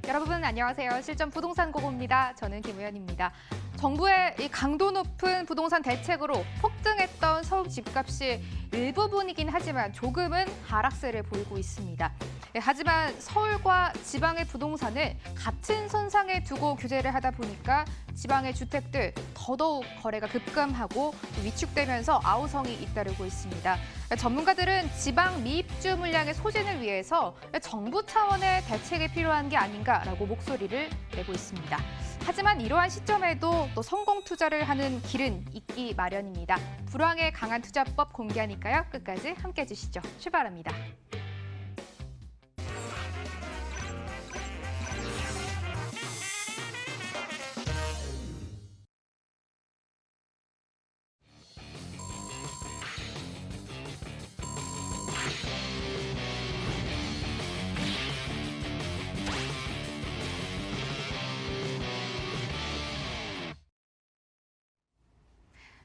여러분 안녕하세요. 실전 부동산 고고입니다. 저는 김우연입니다. 정부의 이 강도 높은 부동산 대책으로 폭등했던 서울 집값이 일부분이긴 하지만 조금은 하락세를 보이고 있습니다. 하지만 서울과 지방의 부동산을 같은 선상에 두고 규제를 하다 보니까 지방의 주택들 더더욱 거래가 급감하고 위축되면서 아우성이 잇따르고 있습니다. 전문가들은 지방 미입주 물량의 소진을 위해서 정부 차원의 대책이 필요한 게 아닌가라고 목소리를 내고 있습니다. 하지만 이러한 시점에도 또 성공 투자를 하는 길은 있기 마련입니다. 불황에 강한 투자법 공개하니까요. 끝까지 함께 해주시죠. 출발합니다.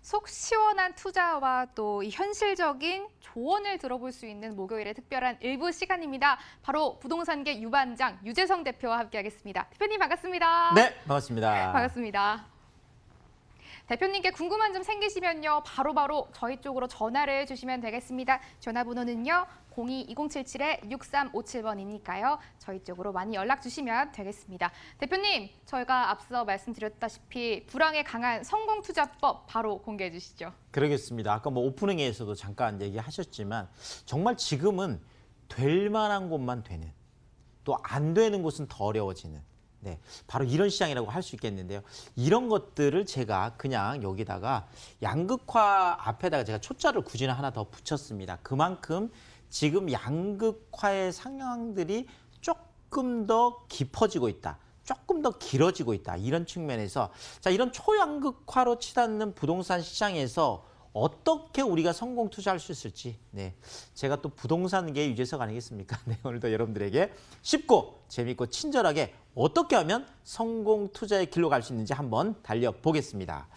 속 시원한 투자와 또 이 현실적인 조언을 들어볼 수 있는 목요일의 특별한 일부 시간입니다. 바로 부동산계 유반장 유재성 대표와 함께하겠습니다. 대표님 반갑습니다. 네, 반갑습니다. 반갑습니다. 대표님께 궁금한 점 생기시면요. 바로바로 저희 쪽으로 전화를 주시면 되겠습니다. 전화번호는요. 02-2077-6357번이니까요. 저희 쪽으로 많이 연락 주시면 되겠습니다. 대표님, 저희가 앞서 말씀드렸다시피 불황에 강한 성공투자법 바로 공개해 주시죠. 그러겠습니다. 아까 뭐 오프닝에서도 잠깐 얘기하셨지만 정말 지금은 될 만한 곳만 되는, 또 안 되는 곳은 더 어려워지는, 네, 바로 이런 시장이라고 할 수 있겠는데요. 이런 것들을 제가 그냥 여기다가 양극화 앞에다가 제가 초짜를 굳이 하나 더 붙였습니다. 그만큼 지금 양극화의 상황들이 조금 더 깊어지고 있다. 조금 더 길어지고 있다. 이런 측면에서 자, 이런 초양극화로 치닫는 부동산 시장에서 어떻게 우리가 성공 투자할 수 있을지, 네, 제가 또 부동산계 유재석 아니겠습니까? 네, 오늘도 여러분들에게 쉽고 재밌고 친절하게 어떻게 하면 성공 투자의 길로 갈 수 있는지 한번 달려보겠습니다.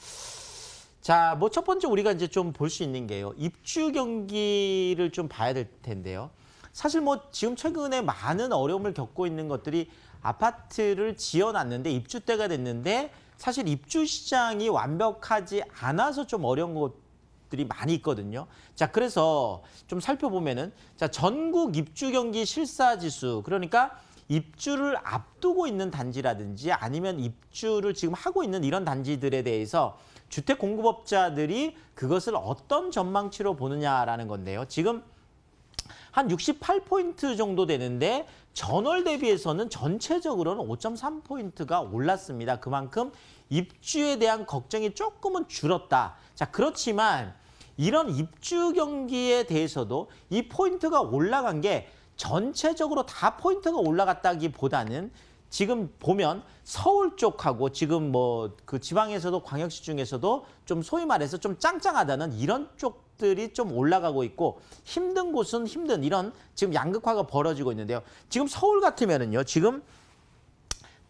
자, 뭐 첫 번째 우리가 이제 좀 볼 수 있는 게요. 입주 경기를 좀 봐야 될 텐데요. 사실 뭐 지금 최근에 많은 어려움을 겪고 있는 것들이 아파트를 지어놨는데 입주때가 됐는데 사실 입주 시장이 완벽하지 않아서 좀 어려운 것들이 많이 있거든요. 자, 그래서 좀 살펴보면은 자, 전국 입주 경기 실사 지수, 그러니까 입주를 앞두고 있는 단지라든지 아니면 입주를 지금 하고 있는 이런 단지들에 대해서 주택 공급업자들이 그것을 어떤 전망치로 보느냐라는 건데요. 지금 한 68포인트 정도 되는데 전월 대비해서는 전체적으로는 5.3포인트가 올랐습니다. 그만큼 입주에 대한 걱정이 조금은 줄었다. 자, 그렇지만 이런 입주 경기에 대해서도 이 포인트가 올라간 게 전체적으로 다 포인트가 올라갔다기보다는 지금 보면 서울 쪽하고 지금 뭐 그 지방에서도 광역시 중에서도 좀 소위 말해서 좀 짱짱하다는 이런 쪽들이 좀 올라가고 있고 힘든 곳은 힘든 이런 지금 양극화가 벌어지고 있는데요. 지금 서울 같으면은요. 지금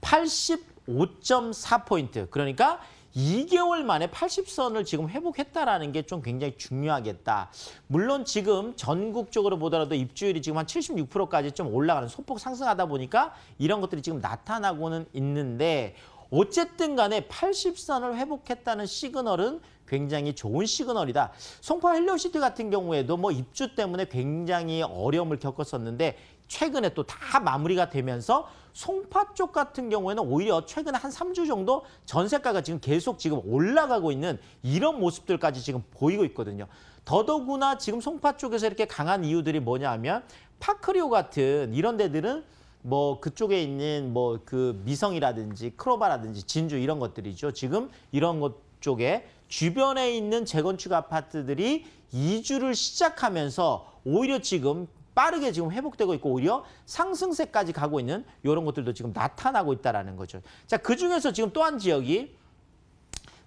85.4포인트. 그러니까 2개월 만에 80선을 지금 회복했다라는 게 좀 굉장히 중요하겠다. 물론 지금 전국적으로 보더라도 입주율이 지금 한 76%까지 좀 올라가는 소폭 상승하다 보니까 이런 것들이 지금 나타나고는 있는데 어쨌든 간에 80선을 회복했다는 시그널은 굉장히 좋은 시그널이다. 송파 헬리오시티 같은 경우에도 뭐 입주 때문에 굉장히 어려움을 겪었었는데 최근에 또 다 마무리가 되면서 송파 쪽 같은 경우에는 오히려 최근에 한 3주 정도 전세가가 지금 계속 지금 올라가고 있는 이런 모습들까지 지금 보이고 있거든요. 더더구나 지금 송파 쪽에서 이렇게 강한 이유들이 뭐냐 하면 파크리오 같은 이런 데들은 뭐 그쪽에 있는 뭐 그 미성이라든지 크로바라든지 진주 이런 것들이죠. 지금 이런 것 쪽에 주변에 있는 재건축 아파트들이 이주를 시작하면서 오히려 지금 빠르게 지금 회복되고 있고 오히려 상승세까지 가고 있는 이런 것들도 지금 나타나고 있다는 거죠. 자, 그중에서 지금 또 한 지역이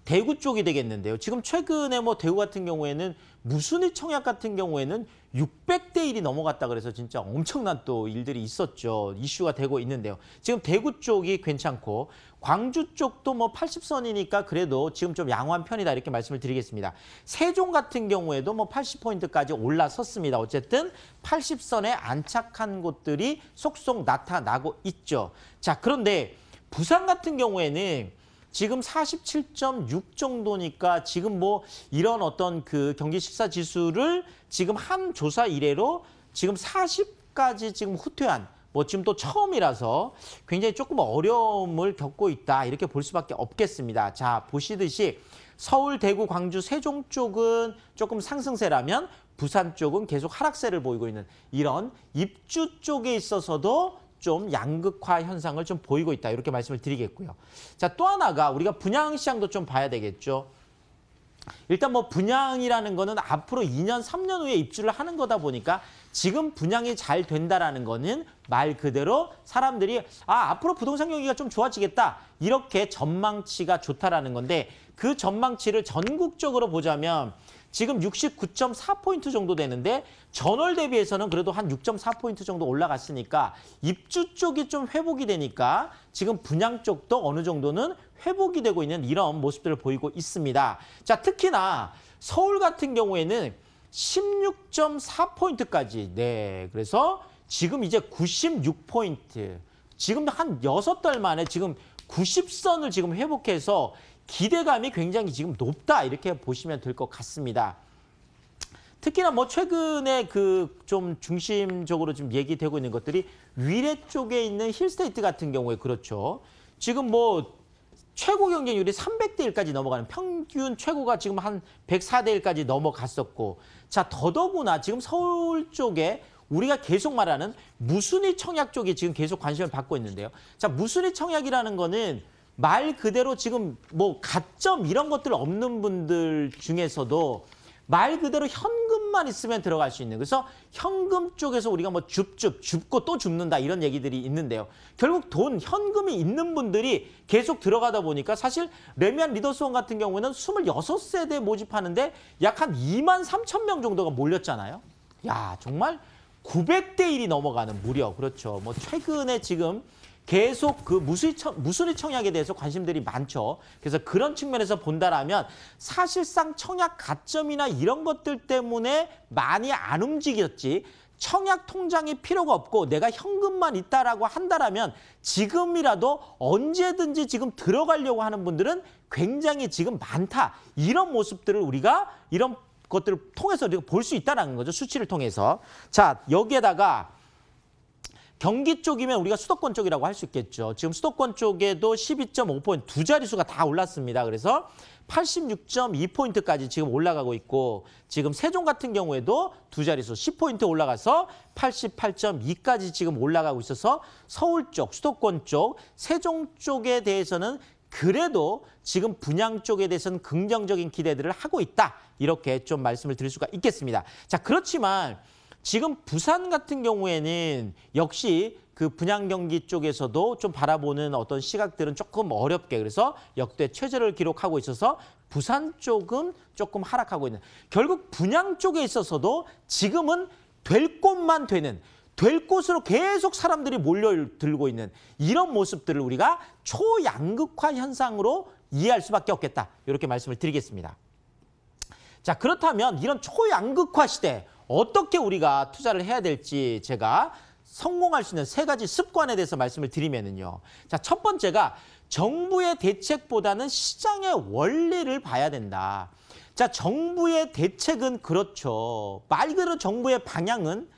대구 쪽이 되겠는데요. 지금 최근에 뭐 대구 같은 경우에는 무순위 청약 같은 경우에는 600대 1이 넘어갔다 그래서 진짜 엄청난 또 일들이 있었죠. 이슈가 되고 있는데요. 지금 대구 쪽이 괜찮고 광주 쪽도 뭐 80선이니까 그래도 지금 좀 양호한 편이다 이렇게 말씀을 드리겠습니다. 세종 같은 경우에도 뭐 80포인트까지 올라섰습니다. 어쨌든 80선에 안착한 곳들이 속속 나타나고 있죠. 자, 그런데 부산 같은 경우에는 지금 47.6 정도니까 지금 뭐 이런 어떤 그 경기 식사 지수를 지금 한 조사 이래로 지금 40까지 지금 후퇴한 뭐 지금 또 처음이라서 굉장히 조금 어려움을 겪고 있다 이렇게 볼 수밖에 없겠습니다. 자, 보시듯이 서울, 대구, 광주, 세종 쪽은 조금 상승세라면 부산 쪽은 계속 하락세를 보이고 있는 이런 입주 쪽에 있어서도 좀 양극화 현상을 좀 보이고 있다 이렇게 말씀을 드리겠고요. 자, 또 하나가 우리가 분양 시장도 좀 봐야 되겠죠. 일단 뭐 분양이라는 거는 앞으로 2년, 3년 후에 입주를 하는 거다 보니까 지금 분양이 잘 된다라는 거는 말 그대로 사람들이 앞으로 부동산 경기가 좀 좋아지겠다 이렇게 전망치가 좋다라는 건데 그 전망치를 전국적으로 보자면 지금 69.4포인트 정도 되는데 전월 대비해서는 그래도 한 6.4포인트 정도 올라갔으니까 입주 쪽이 좀 회복이 되니까 지금 분양 쪽도 어느 정도는 회복이 되고 있는 이런 모습들을 보이고 있습니다. 자, 특히나 서울 같은 경우에는 16.4포인트까지 그래서 지금 이제 96포인트 지금 한 6달 만에 지금 90선을 지금 회복해서 기대감이 굉장히 지금 높다 이렇게 보시면 될 것 같습니다. 특히나 뭐 최근에 그 좀 중심적으로 좀 얘기되고 있는 것들이 위례 쪽에 있는 힐스테이트 같은 경우에 그렇죠. 지금 뭐 최고 경쟁률이 300대 1까지 넘어가는 평균 최고가 지금 한 104대 1까지 넘어갔었고 자, 더더구나 지금 서울 쪽에 우리가 계속 말하는 무순위 청약 쪽이 지금 계속 관심을 받고 있는데요. 자, 무순위 청약이라는 거는 말 그대로 지금 뭐 가점 이런 것들 없는 분들 중에서도 말 그대로 현금만 있으면 들어갈 수 있는 그래서 현금 쪽에서 우리가 뭐 줍고 또 줍는다 이런 얘기들이 있는데요. 결국 돈, 현금이 있는 분들이 계속 들어가다 보니까 사실 레미안 리더스원 같은 경우에는 26세대 모집하는데 약 한 2만 3천 명 정도가 몰렸잖아요. 야, 정말 900대 1이 넘어가는 무려 그렇죠. 뭐 최근에 지금 계속 그 무순위 청약에 대해서 관심들이 많죠. 그래서 그런 측면에서 본다라면 사실상 청약 가점이나 이런 것들 때문에 많이 안 움직였지 청약 통장이 필요가 없고 내가 현금만 있다라고 한다라면 지금이라도 언제든지 지금 들어가려고 하는 분들은 굉장히 지금 많다. 이런 모습들을 우리가 이런 것들을 통해서 우리가 볼 수 있다는 거죠. 수치를 통해서. 자, 여기에다가 경기 쪽이면 우리가 수도권 쪽이라고 할 수 있겠죠. 지금 수도권 쪽에도 12.5포인트 두 자릿수가 다 올랐습니다. 그래서 86.2포인트까지 지금 올라가고 있고 지금 세종 같은 경우에도 두 자릿수 10포인트 올라가서 88.2까지 지금 올라가고 있어서 서울 쪽, 수도권 쪽, 세종 쪽에 대해서는 그래도 지금 분양 쪽에 대해서는 긍정적인 기대들을 하고 있다. 이렇게 좀 말씀을 드릴 수가 있겠습니다. 자, 그렇지만 지금 부산 같은 경우에는 역시 그 분양 경기 쪽에서도 좀 바라보는 어떤 시각들은 조금 어렵게 그래서 역대 최저를 기록하고 있어서 부산 쪽은 조금 하락하고 있는 결국 분양 쪽에 있어서도 지금은 될 곳만 되는 될 곳으로 계속 사람들이 몰려들고 있는 이런 모습들을 우리가 초양극화 현상으로 이해할 수밖에 없겠다. 이렇게 말씀을 드리겠습니다. 자, 그렇다면 이런 초양극화 시대 어떻게 우리가 투자를 해야 될지 제가 성공할 수 있는 세 가지 습관에 대해서 말씀을 드리면은요. 자, 첫 번째가 정부의 대책보다는 시장의 원리를 봐야 된다. 자, 정부의 대책은 그렇죠. 말 그대로 정부의 방향은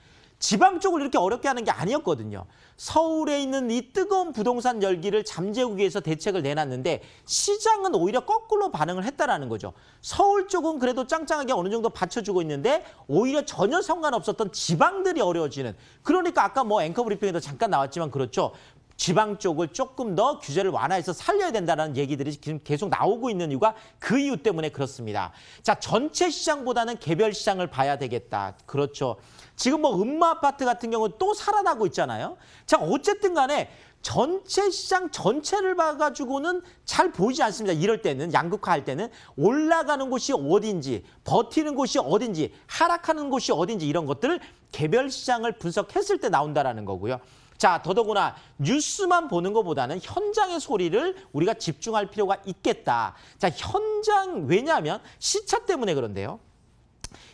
지방 쪽을 이렇게 어렵게 하는 게 아니었거든요. 서울에 있는 이 뜨거운 부동산 열기를 잠재우기 위해서 대책을 내놨는데 시장은 오히려 거꾸로 반응을 했다라는 거죠. 서울 쪽은 그래도 짱짱하게 어느 정도 받쳐주고 있는데 오히려 전혀 상관없었던 지방들이 어려워지는. 그러니까 아까 뭐 앵커 브리핑에도 잠깐 나왔지만 그렇죠. 지방 쪽을 조금 더 규제를 완화해서 살려야 된다는 얘기들이 지금 계속 나오고 있는 이유가 그 이유 때문에 그렇습니다. 자, 전체 시장보다는 개별 시장을 봐야 되겠다. 그렇죠. 지금 뭐 음마 아파트 같은 경우는 또 살아나고 있잖아요. 자, 어쨌든 간에 전체 시장 전체를 봐가지고는 잘 보이지 않습니다. 이럴 때는 양극화할 때는 올라가는 곳이 어딘지, 버티는 곳이 어딘지, 하락하는 곳이 어딘지 이런 것들을 개별 시장을 분석했을 때 나온다라는 거고요. 자, 더더구나 뉴스만 보는 것보다는 현장의 소리를 우리가 집중할 필요가 있겠다. 자, 현장 왜냐하면 시차 때문에 그런데요.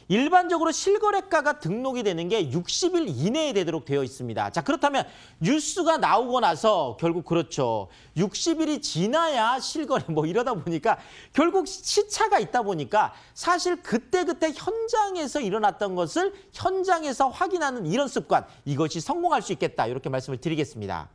일반적으로 실거래가가 등록이 되는 게 60일 이내에 되도록 되어 있습니다. 자, 그렇다면 뉴스가 나오고 나서 결국 그렇죠. 60일이 지나야 실거래 뭐 이러다 보니까 결국 시차가 있다 보니까 사실 그때그때 현장에서 일어났던 것을 현장에서 확인하는 이런 습관, 이것이 성공할 수 있겠다. 이렇게 말씀을 드리겠습니다.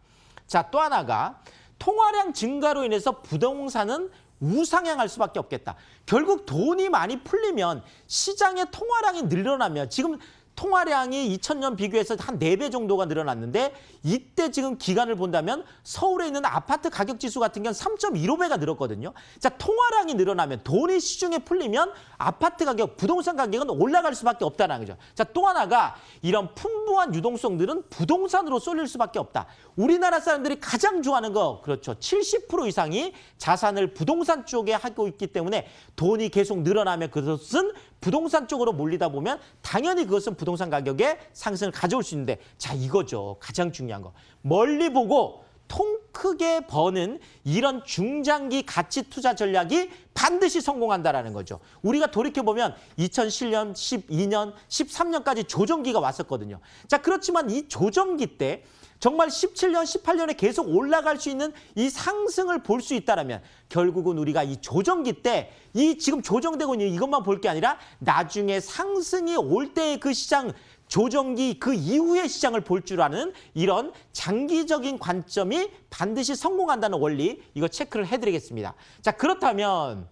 자, 또 하나가 통화량 증가로 인해서 부동산은 우상향할 수밖에 없겠다. 결국 돈이 많이 풀리면 시장의 통화량이 늘어나면 지금 통화량이 2000년 비교해서 한 4배 정도가 늘어났는데 이때 지금 기간을 본다면 서울에 있는 아파트 가격 지수 같은 경우는 3.15배가 늘었거든요. 자, 통화량이 늘어나면 돈이 시중에 풀리면 아파트 가격, 부동산 가격은 올라갈 수밖에 없다는 거죠. 자, 또 하나가 이런 풍부한 유동성들은 부동산으로 쏠릴 수밖에 없다. 우리나라 사람들이 가장 좋아하는 거 그렇죠. 70% 이상이 자산을 부동산 쪽에 하고 있기 때문에 돈이 계속 늘어나면 그것은 부동산 쪽으로 몰리다 보면 당연히 그것은 부동산 가격의 상승을 가져올 수 있는데 자, 이거죠. 가장 중요한 거. 멀리 보고 통 크게 버는 이런 중장기 가치 투자 전략이 반드시 성공한다라는 거죠. 우리가 돌이켜보면 2007년, 12년, 13년까지 조정기가 왔었거든요. 자, 그렇지만 이 조정기 때 정말 17년, 18년에 계속 올라갈 수 있는 이 상승을 볼 수 있다면 결국은 우리가 이 조정기 때 이 지금 조정되고 있는 이것만 볼 게 아니라 나중에 상승이 올 때의 그 시장 조정기 그 이후의 시장을 볼 줄 아는 이런 장기적인 관점이 반드시 성공한다는 원리 이거 체크를 해드리겠습니다. 자, 그렇다면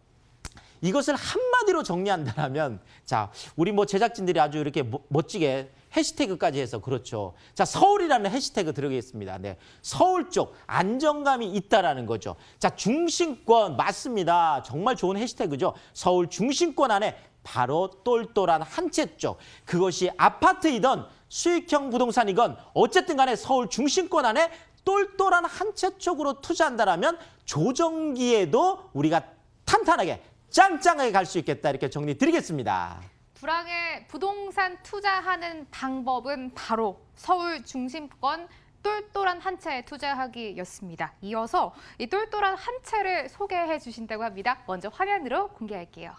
이것을 한마디로 정리한다면 자, 우리 뭐 제작진들이 아주 이렇게 멋지게 해시태그까지 해서 그렇죠. 자, 서울이라는 해시태그 들어가겠습니다. 네, 서울 쪽 안정감이 있다라는 거죠. 자, 중심권 맞습니다. 정말 좋은 해시태그죠. 서울 중심권 안에 바로 똘똘한 한 채 쪽. 그것이 아파트이든 수익형 부동산이건 어쨌든 간에 서울 중심권 안에 똘똘한 한 채 쪽으로 투자한다라면 조정기에도 우리가 탄탄하게 짱짱하게 갈 수 있겠다. 이렇게 정리 드리겠습니다. 불황에 부동산 투자하는 방법은 바로 서울 중심권 똘똘한 한 채에 투자하기였습니다. 이어서 이 똘똘한 한 채를 소개해 주신다고 합니다. 먼저 화면으로 공개할게요.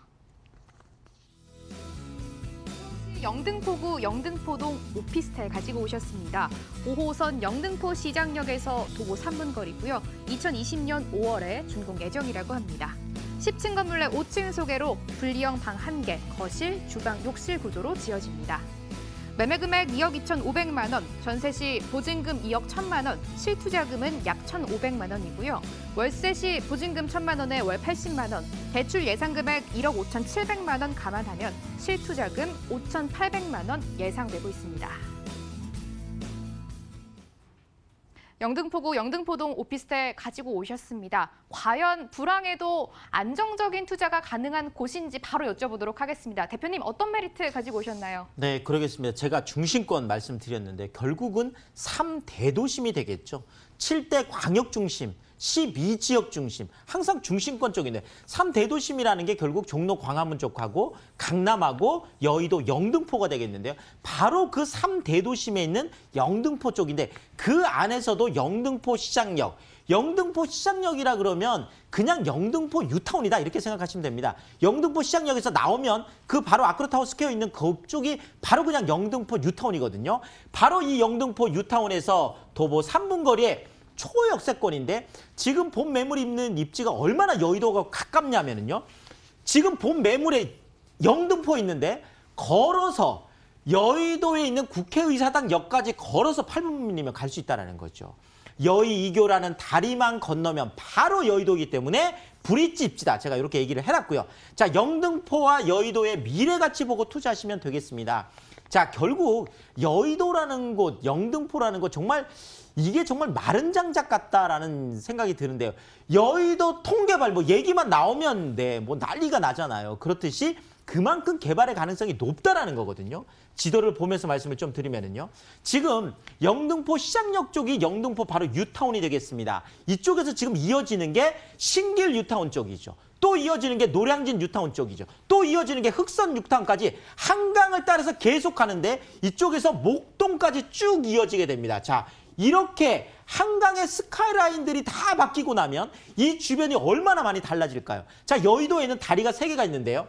영등포구 영등포동 오피스텔 가지고 오셨습니다. 5호선 영등포 시장역에서 도보 3분 거리고요. 2020년 5월에 준공 예정이라고 합니다. 10층 건물 내 5층 소개로 분리형 방 1개, 거실, 주방, 욕실 구조로 지어집니다. 매매 금액 2억 2,500만 원, 전세 시 보증금 2억 1,000만 원, 실투자금은 약 1,500만 원이고요. 월세 시 보증금 1,000만 원에 월 80만 원, 대출 예상 금액 1억 5,700만 원 감안하면 실투자금 5,800만 원 예상되고 있습니다. 영등포구 영등포동 오피스텔 가지고 오셨습니다. 과연 불황에도 안정적인 투자가 가능한 곳인지 바로 여쭤보도록 하겠습니다. 대표님 어떤 메리트 가지고 오셨나요? 네, 그러겠습니다. 제가 중심권 말씀드렸는데 결국은 3대도심이 되겠죠. 7대 광역 중심, 12지역 중심, 항상 중심권 쪽인데 3대도심이라는 게 결국 종로 광화문 쪽하고 강남하고 여의도 영등포가 되겠는데요. 바로 그 3대도심에 있는 영등포 쪽인데 그 안에서도 영등포 시장역, 영등포 시장역이라 그러면 그냥 영등포 뉴타운이다 이렇게 생각하시면 됩니다. 영등포 시장역에서 나오면 그 바로 아크로타워 스퀘어 있는 그쪽이 바로 그냥 영등포 뉴타운이거든요. 바로 이 영등포 뉴타운에서 도보 3분 거리에 초역세권인데 지금 본 매물이 있는 입지가 얼마나 여의도가 가깝냐면요. 지금 본 매물에 영등포 있는데 걸어서 여의도에 있는 국회의사당 역까지 걸어서 8분이면 갈 수 있다는 거죠. 여의2교라는 다리만 건너면 바로 여의도이기 때문에 브릿지 입지다. 제가 이렇게 얘기를 해놨고요. 자, 영등포와 여의도의 미래가치 보고 투자하시면 되겠습니다. 자, 결국 여의도라는 곳, 영등포라는 곳 정말 이게 정말 마른 장작 같다라는 생각이 드는데요. 여의도 통계발 뭐 얘기만 나오면 네, 뭐 난리가 나잖아요. 그렇듯이 그만큼 개발의 가능성이 높다라는 거거든요. 지도를 보면서 말씀을 좀 드리면은요. 지금 영등포 시장역 쪽이 영등포 바로 뉴타운이 되겠습니다. 이쪽에서 지금 이어지는 게 신길 뉴타운 쪽이죠. 또 이어지는 게 노량진 뉴타운 쪽이죠. 또 이어지는 게 흑선 뉴타운까지 한강을 따라서 계속 가는데 이쪽에서 목동까지 쭉 이어지게 됩니다. 자, 이렇게 한강의 스카이라인들이 다 바뀌고 나면 이 주변이 얼마나 많이 달라질까요? 자, 여의도에는 다리가 3개가 있는데요.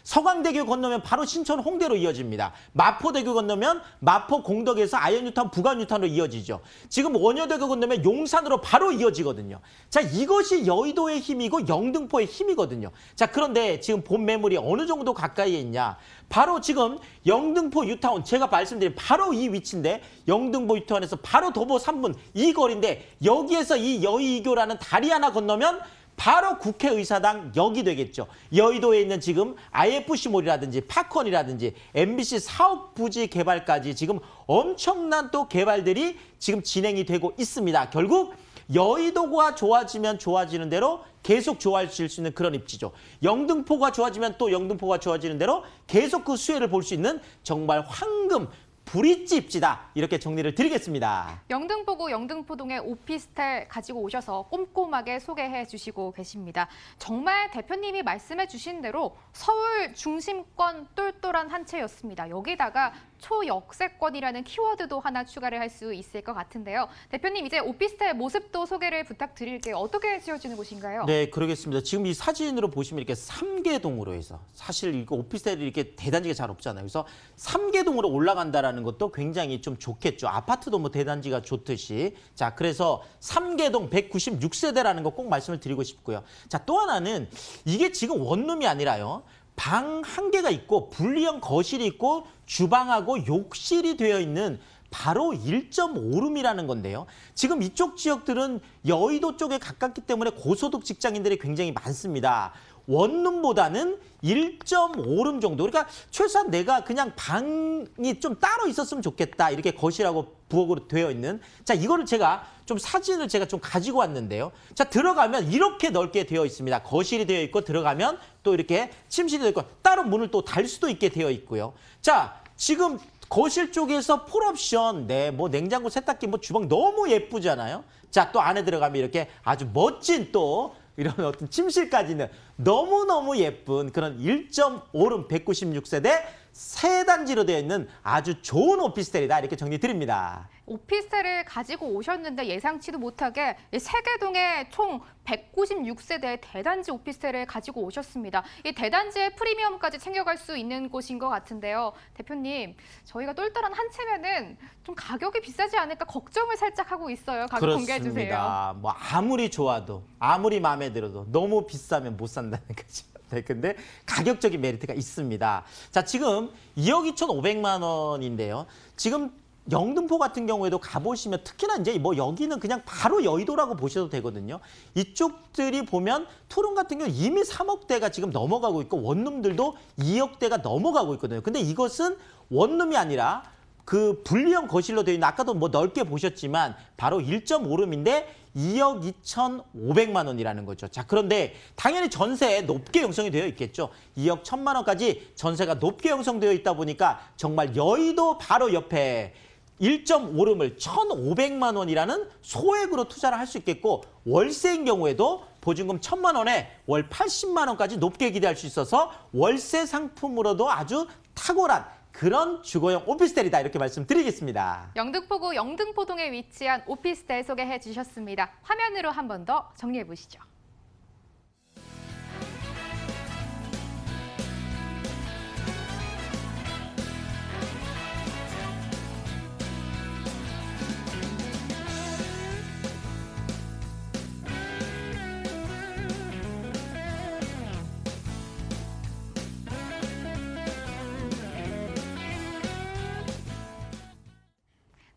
서강대교 건너면 바로 신촌 홍대로 이어집니다. 마포대교 건너면 마포 공덕에서 아현뉴타운 부가뉴타운으로 이어지죠. 지금 원효대교 건너면 용산으로 바로 이어지거든요. 자, 이것이 여의도의 힘이고 영등포의 힘이거든요. 자, 그런데 지금 본 매물이 어느 정도 가까이에 있냐? 바로 지금 영등포 뉴타운, 제가 말씀드린 바로 이 위치인데 영등포 뉴타운에서 바로 도보 3분 이 거리인데 여기에서 이 여의도라는 다리 하나 건너면 바로 국회의사당 역이 되겠죠. 여의도에 있는 지금 IFC몰이라든지 파콘이라든지 MBC 사업 부지 개발까지 지금 엄청난 또 개발들이 지금 진행이 되고 있습니다. 결국 여의도가 좋아지면 좋아지는 대로 계속 좋아질 수 있는 그런 입지죠. 영등포가 좋아지면 또 영등포가 좋아지는 대로 계속 그 수혜를 볼 수 있는 정말 황금 브릿지 입지다. 이렇게 정리를 드리겠습니다. 영등포구 영등포동의 오피스텔 가지고 오셔서 꼼꼼하게 소개해 주시고 계십니다. 정말 대표님이 말씀해 주신 대로 서울 중심권 똘똘한 한 채였습니다. 여기다가 초역세권이라는 키워드도 하나 추가를 할 수 있을 것 같은데요. 대표님, 이제 오피스텔 모습도 소개를 부탁드릴게요. 어떻게 지어지는 곳인가요? 네, 그러겠습니다. 지금 이 사진으로 보시면 이렇게 3개동으로 해서 사실 이거 오피스텔이 이렇게 대단지가 잘 없잖아요. 그래서 3개동으로 올라간다라는 것도 굉장히 좀 좋겠죠. 아파트도 뭐 대단지가 좋듯이. 자, 그래서 3개동 196세대라는 거 꼭 말씀을 드리고 싶고요. 자, 또 하나는 이게 지금 원룸이 아니라요. 방 1개가 있고 분리형 거실이 있고 주방하고 욕실이 되어 있는 바로 1.5룸이라는 건데요. 지금 이쪽 지역들은 여의도 쪽에 가깝기 때문에 고소득 직장인들이 굉장히 많습니다. 원룸보다는 1.5룸 정도. 그러니까 최소한 내가 그냥 방이 좀 따로 있었으면 좋겠다. 이렇게 거실하고 부엌으로 되어 있는. 자, 이거를 제가 좀 사진을 제가 좀 가지고 왔는데요. 자, 들어가면 이렇게 넓게 되어 있습니다. 거실이 되어 있고 들어가면 또 이렇게 침실이 되어 있고 따로 문을 또 달 수도 있게 되어 있고요. 자, 지금 거실 쪽에서 풀옵션, 네, 뭐 냉장고, 세탁기, 뭐 주방 너무 예쁘잖아요. 자, 또 안에 들어가면 이렇게 아주 멋진 또 이런 어떤 침실까지는 너무너무 예쁜 그런 1.5룸 196세대 세 단지로 되어 있는 아주 좋은 오피스텔이다. 이렇게 정리 드립니다. 오피스텔을 가지고 오셨는데 예상치도 못하게 세개동의 총 196세대의 대단지 오피스텔을 가지고 오셨습니다. 이 대단지의 프리미엄까지 챙겨갈 수 있는 곳인 것 같은데요. 대표님, 저희가 똘똘한 한 채면은 좀 가격이 비싸지 않을까 걱정을 살짝 하고 있어요. 가격 공개해 주세요. 그렇습니다. 뭐 아무리 좋아도 아무리 마음에 들어도 너무 비싸면 못 산다는 거죠. 네, 근데 가격적인 메리트가 있습니다. 자, 지금 2억 2,500만 원인데요. 지금 영등포 같은 경우에도 가보시면 특히나 이제 뭐 여기는 그냥 바로 여의도라고 보셔도 되거든요. 이쪽들이 보면 투룸 같은 경우 이미 3억대가 지금 넘어가고 있고 원룸들도 2억대가 넘어가고 있거든요. 근데 이것은 원룸이 아니라 그 분리형 거실로 되어 있는 아까도 뭐 넓게 보셨지만 바로 1.5룸인데 2억 2,500만 원이라는 거죠. 자, 그런데 당연히 전세 높게 형성이 되어 있겠죠. 2억 1,000만 원까지 전세가 높게 형성되어 있다 보니까 정말 여의도 바로 옆에 1.5룸을 1,500만 원이라는 소액으로 투자를 할 수 있겠고 월세인 경우에도 보증금 1,000만 원에 월 80만 원까지 높게 기대할 수 있어서 월세 상품으로도 아주 탁월한 그런 주거용 오피스텔이다. 이렇게 말씀드리겠습니다. 영등포구 영등포동에 위치한 오피스텔 소개해 주셨습니다. 화면으로 한 번 더 정리해 보시죠.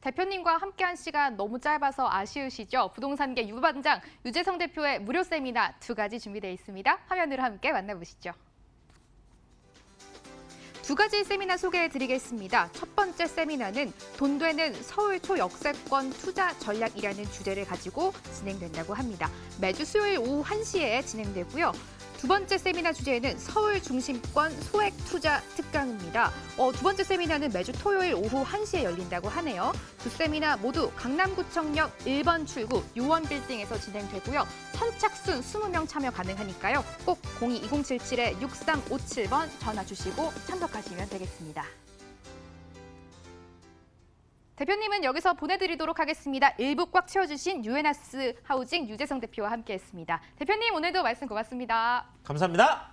대표님과 함께한 시간 너무 짧아서 아쉬우시죠? 부동산계 유반장 유재성 대표의 무료 세미나 2가지 준비되어 있습니다. 화면으로 함께 만나보시죠. 2가지 세미나 소개해드리겠습니다. 첫 번째 세미나는 돈 되는 서울 초역세권 투자 전략이라는 주제를 가지고 진행된다고 합니다. 매주 수요일 오후 1시에 진행되고요. 두 번째 세미나 주제는 서울 중심권 소액 투자 특강입니다. 두 번째 세미나는 매주 토요일 오후 1시에 열린다고 하네요. 두 세미나 모두 강남구청역 1번 출구 요원 빌딩에서 진행되고요. 선착순 20명 참여 가능하니까요. 꼭 02-2077-6357번 전화 주시고 참석하시면 되겠습니다. 대표님은 여기서 보내드리도록 하겠습니다. 일부 꽉 채워주신 유엔하스 하우징 유재성 대표와 함께했습니다. 대표님 오늘도 말씀 고맙습니다. 감사합니다.